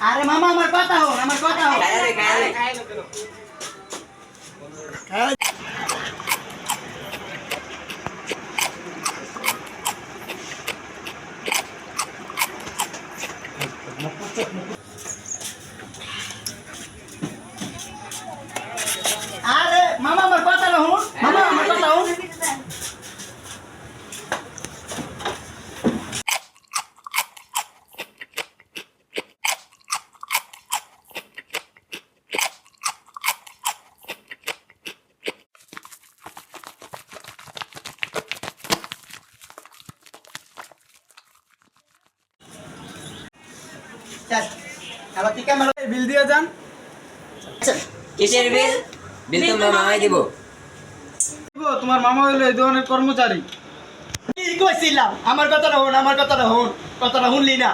আরে মামা আমার কথা হন, আমার কথা হন। আরে মামা আমার কথা হন, মামা আমার কথা হন। আবার কি ক্যামেরা বিল দিয়ে যান। কিসের বিল? বিল তো মামাই দিব। তোমার মামা হইলো এই ধরনের কর্মচারী। কি কইছিলাম? আমার কথাটা হন, আমার কথাটা হন, কথাটা শুনলি না।